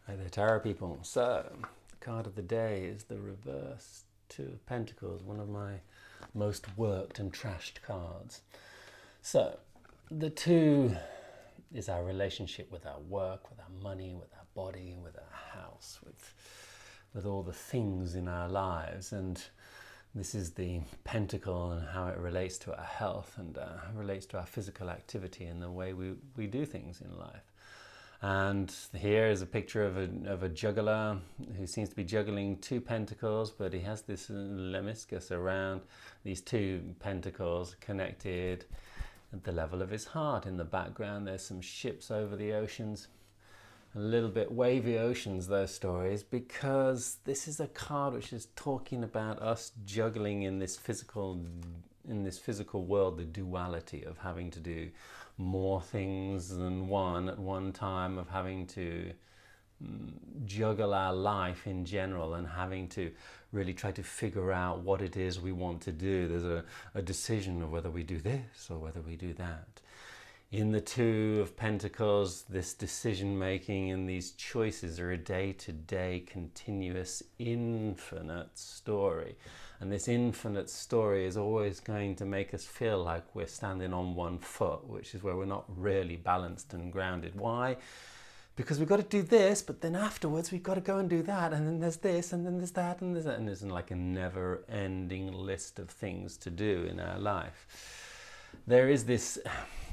Hi there, Tarot people. So, the card of the day is the reverse Two of Pentacles, one of my most worked and trashed cards. So, the two is our relationship with our work, with our money, with our body, with our house, with all the things in our lives. And this is the pentacle and how it relates to our health and relates to our physical activity and the way we do things in life. And here is a picture of a juggler who seems to be juggling two pentacles, but he has this lemniscus around these two pentacles connected at the level of his heart. In the background, there's some ships over the oceans. A little bit wavy oceans, those stories, because this is a card which is talking about us juggling in this physical world, the duality of having to do more things than one at one time, of having to juggle our life in general and having to really try to figure out what it is we want to do. There's a decision of whether we do this or whether we do that. In the Two of Pentacles, this decision making and these choices are a day-to-day, continuous, infinite story. And this infinite story is always going to make us feel like we're standing on one foot, which is where we're not really balanced and grounded. Why? Because we've got to do this, but then afterwards we've got to go and do that, and then there's this, and then there's that, and there's that, and there's like a never-ending list of things to do in our life. There is this,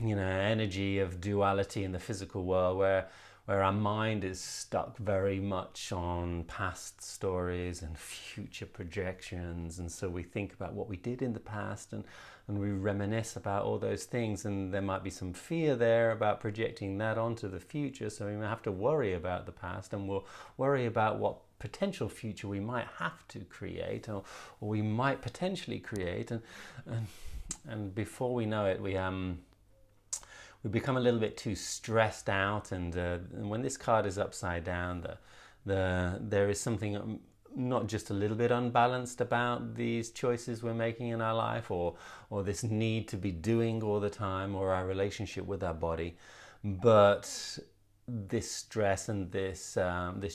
energy of duality in the physical world where our mind is stuck very much on past stories and future projections, and so we think about what we did in the past and we reminisce about all those things, and there might be some fear there about projecting that onto the future, so we may have to worry about the past, and we'll worry about what potential future we might have to create or we might potentially create, and before we know it, we become a little bit too stressed out. And when this card is upside down, there is something not just a little bit unbalanced about these choices we're making in our life, or this need to be doing all the time, or our relationship with our body, but this stress and this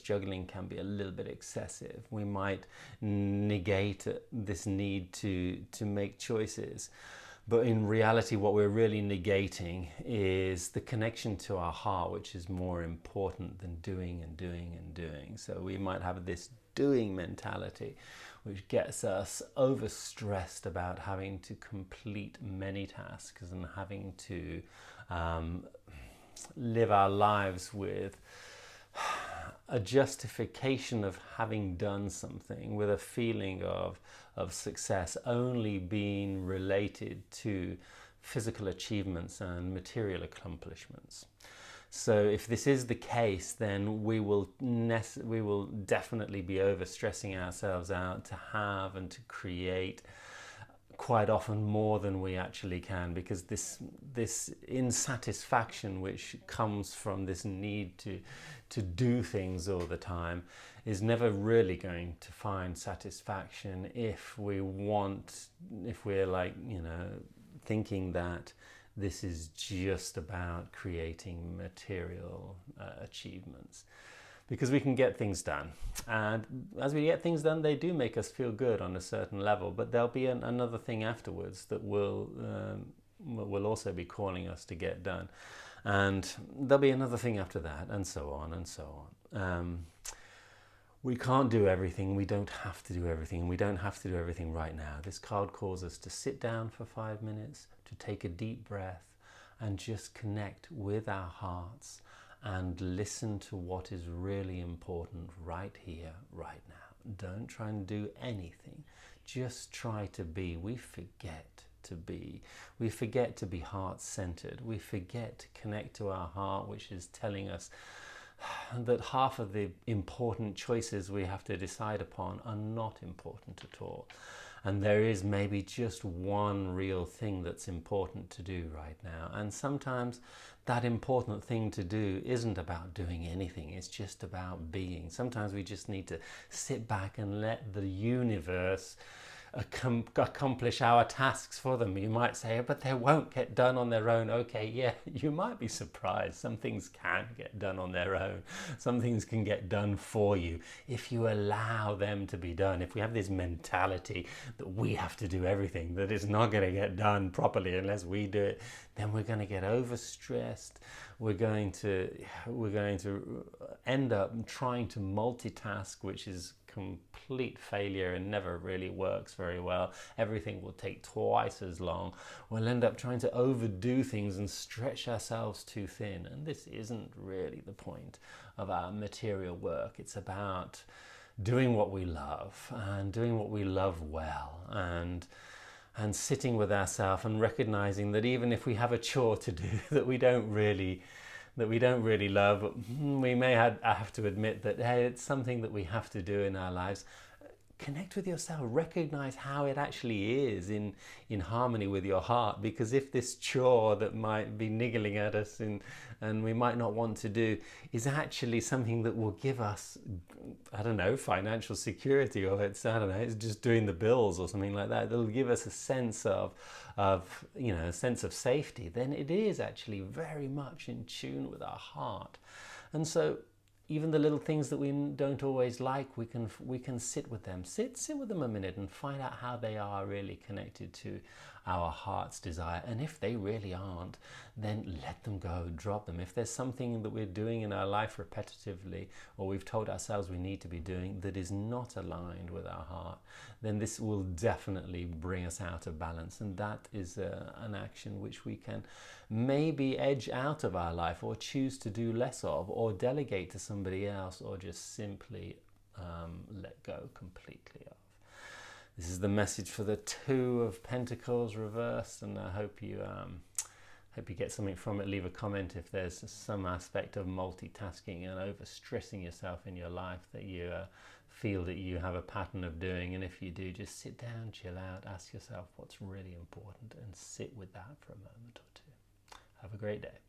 juggling can be a little bit excessive. We might negate this need to make choices, but in reality what we're really negating is the connection to our heart, which is more important than doing and doing and doing. So we might have this doing mentality which gets us overstressed about having to complete many tasks and having to live our lives with a justification of having done something, with a feeling of success only being related to physical achievements and material accomplishments. So if this is the case, then we will definitely be overstressing ourselves out to have and to create quite often more than we actually can, because this insatisfaction which comes from this need to do things all the time is never really going to find satisfaction if we're thinking that this is just about creating material achievements. Because we can get things done, and as we get things done, they do make us feel good on a certain level, but there'll be another thing afterwards that will also be calling us to get done, and there'll be another thing after that, and so on and so on. We can't do everything, we don't have to do everything, and we don't have to do everything right now. This card calls us to sit down for 5 minutes, to take a deep breath and just connect with our hearts and listen to what is really important right here, right now. Don't try and do anything. Just try to be. We forget to be. We forget to be heart-centered. We forget to connect to our heart, which is telling us that half of the important choices we have to decide upon are not important at all. And there is maybe just one real thing that's important to do right now. And sometimes that important thing to do isn't about doing anything, it's just about being. Sometimes we just need to sit back and let the universe accomplish our tasks for them. You might say, but they won't get done on their own. Okay, yeah, you might be surprised. Some things can get done on their own. Some things can get done for you if you allow them to be done. If we have this mentality that we have to do everything, that it's not going to get done properly unless we do it, then we're going to get overstressed. We're going to end up trying to multitask, which is complete failure and never really works very well. Everything will take twice as long. We'll end up trying to overdo things and stretch ourselves too thin. And this isn't really the point of our material work. It's about doing what we love and doing what we love well, and sitting with ourselves and recognizing that even if we have a chore to do that we don't really love, we may have to admit that, hey, it's something that we have to do in our lives. Connect with yourself, recognize how it actually is in harmony with your heart, because if this chore that might be niggling at us and we might not want to do is actually something that will give us, I don't know, financial security, or it's just doing the bills or something like that, that'll give us a sense of a sense of safety, then it is actually very much in tune with our heart. And so even the little things that we don't always like, we can sit with them. Sit with them a minute and find out how they are really connected to our heart's desire. And if they really aren't, then let them go, drop them. If there's something that we're doing in our life repetitively, or we've told ourselves we need to be doing, that is not aligned with our heart, then this will definitely bring us out of balance. And that is an action which we can maybe edge out of our life, or choose to do less of, or delegate to somebody else, or just simply let go completely of. This is the message for the Two of Pentacles reversed, and I hope you get something from it. Leave a comment if there's some aspect of multitasking and overstressing yourself in your life that you feel that you have a pattern of doing. And if you do, just sit down, chill out, ask yourself what's really important, and sit with that for a moment or two. Have a great day.